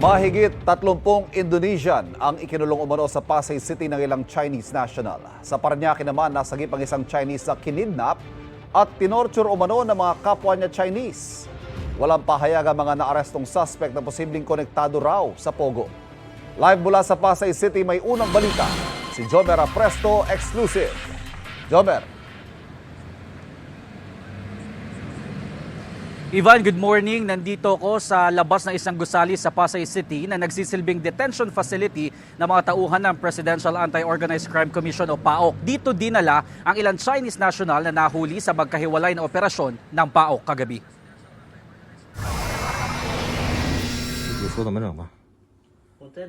Mahigit 30 Indonesian ang ikinulong umano sa Pasay City ng ilang Chinese national. Sa Parañaque naman, nasagip ang isang Chinese na kinidnap at tinorture umano ng mga kapwa niya Chinese. Walang pahayag ang mga naarestong suspect na posibleng konektado raw sa Pogo. Live mula sa Pasay City, may unang balita. Si Jomer Apresto, exclusive. Jomer. Ivan, good morning. Nandito ko sa labas ng isang gusali sa Pasay City na nagsisilbing detention facility ng mga tauhan ng Presidential Anti-Organized Crime Commission o PAOK. Dito dinala ang ilang Chinese national na nahuli sa magkahiwalay na operasyon ng PAOK kagabi. 你说怎么整吧？我在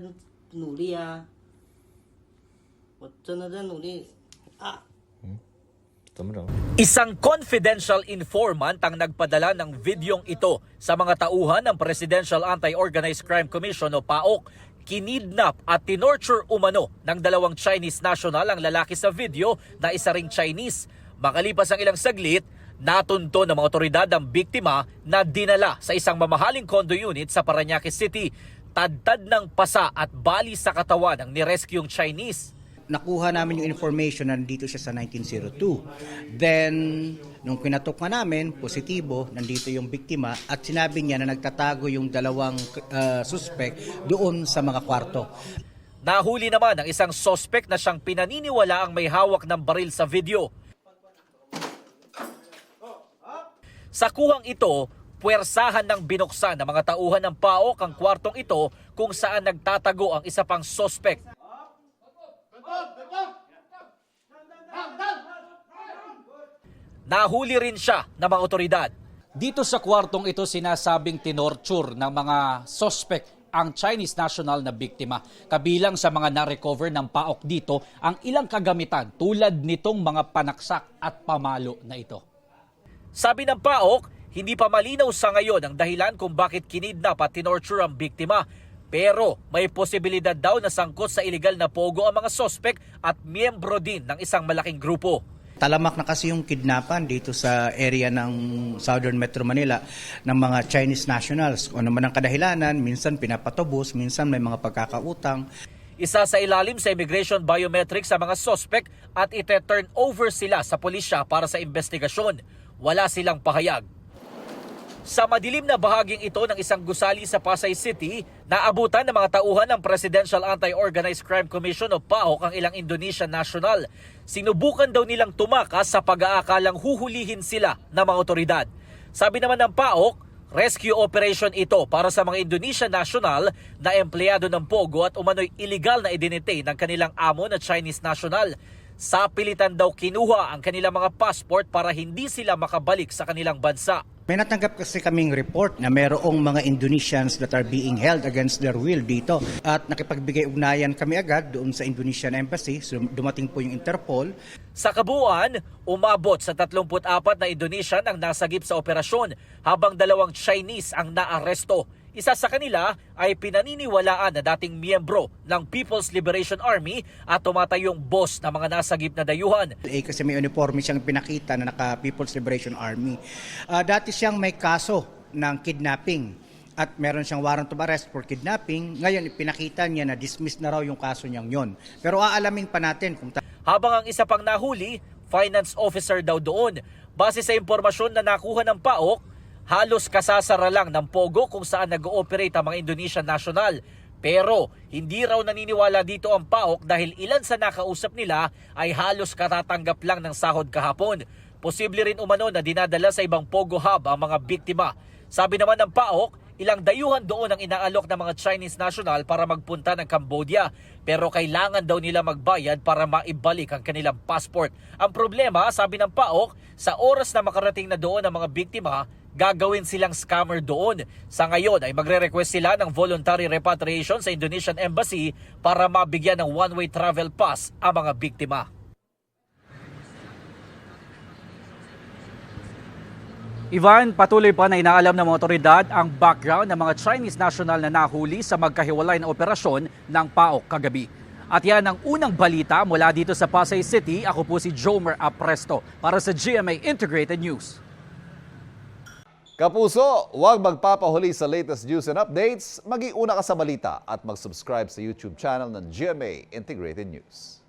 努力啊，我真的在努力啊。 怎么整？ Isang confidential informant ang nagpadala ng videong ito sa mga tauhan ng Presidential Anti-Organized Crime Commission o PAOK. Kinidnap at tinorture umano ng dalawang Chinese national ang lalaki sa video na isa ring Chinese. Makalipas ang ilang saglit, natunto ng mga otoridad ang biktima na dinala sa isang mamahaling condo unit sa Parañaque City. Tadtad ng pasa at bali sa katawan ang nirescue'ng Chinese. Nakuha namin yung information na nandito siya sa 1902. Then, nung kinatok na namin, positibo, nandito yung biktima at sinabi niya na nagtatago yung dalawang suspect doon sa mga kwarto. Nahuli naman ang isang suspect na siyang pinaniniwala ang may hawak ng baril sa video. Sa kuhang ito, puwersahan ng binuksan ng mga tauhan ng PAOK ang kwartong ito kung saan nagtatago ang isa pang suspect. Nahuli rin siya ng mga otoridad. Dito sa kwartong ito sinasabing tinorture ng mga suspect ang Chinese national na biktima. Kabilang sa mga na-recover ng PAOK dito ang ilang kagamitan tulad nitong mga panaksak at pamalo na ito. Sabi ng PAOK, hindi pa malinaw sa ngayon ang dahilan kung bakit kinidnap at tinorture ang biktima. Pero may posibilidad daw na sangkot sa iligal na pogo ang mga suspect at miyembro din ng isang malaking grupo. Talamak na kasi yung kidnapan dito sa area ng Southern Metro Manila ng mga Chinese nationals. O naman ang kadahilanan, minsan pinapatubos, minsan may mga pagkakautang. Isa sa ilalim sa immigration biometrics sa mga suspect at ite-turn over sila sa pulisya para sa investigasyon. Wala silang pahayag. Sa madilim na bahaging ito ng isang gusali sa Pasay City, naabutan ng mga tauhan ng Presidential Anti-Organized Crime Commission o PAOK ang ilang Indonesian national. Sinubukan daw nilang tumakas sa pag-aakalang huhulihin sila ng mga otoridad. Sabi naman ng PAOK, rescue operation ito para sa mga Indonesian national na empleyado ng Pogo at umano'y illegal na identity ng kanilang amo na Chinese national. Sa pilitan daw kinuha ang kanilang mga passport para hindi sila makabalik sa kanilang bansa. May natanggap kasi kaming report na mayroong mga Indonesians that are being held against their will dito. At nakipagbigay-ugnayan kami agad doon sa Indonesian Embassy. So, dumating po yung Interpol. Sa kabuuan, umabot sa 34 na Indonesian ang nasagip sa operasyon habang dalawang Chinese ang naaresto. Isa sa kanila ay pinaniniwalaan na dating miyembro ng People's Liberation Army at tumatayong boss ng mga nasagip na dayuhan. Kasi may uniforme siyang pinakita na naka People's Liberation Army. Dati siyang may kaso ng kidnapping at meron siyang warrant of arrest for kidnapping. Ngayon, pinakita niya na dismiss na raw yung kaso niyang yon. Pero aalamin pa natin kung habang ang isa pang nahuli, finance officer daw doon. Base sa impormasyon na nakuha ng PAOK, halos kasasara lang ng Pogo kung saan nag-ooperate ang mga Indonesian national. Pero hindi raw naniniwala dito ang PAOK dahil ilan sa nakausap nila ay halos katatanggap lang ng sahod kahapon. Posible rin umano na dinadala sa ibang Pogo hub ang mga biktima. Sabi naman ng PAOK, ilang dayuhan doon ang inaalok ng mga Chinese national para magpunta ng Cambodia. Pero kailangan daw nila magbayad para maibalik ang kanilang passport. Ang problema, sabi ng PAOK, sa oras na makarating na doon ang mga biktima, gagawin silang scammer doon. Sa ngayon ay magre-request sila ng voluntary repatriation sa Indonesian Embassy para mabigyan ng one-way travel pass ang mga biktima. Ivan, patuloy pa na inaalam ng mga otoridad ang background ng mga Chinese national na nahuli sa magkahiwalay na operasyon ng PAOK kagabi. At yan ang unang balita mula dito sa Pasay City. Ako po si Jomer Apresto para sa GMA Integrated News. Kapuso, huwag magpapahuli sa latest news and updates. Mag-iuna ka sa balita at mag-subscribe sa YouTube channel ng GMA Integrated News.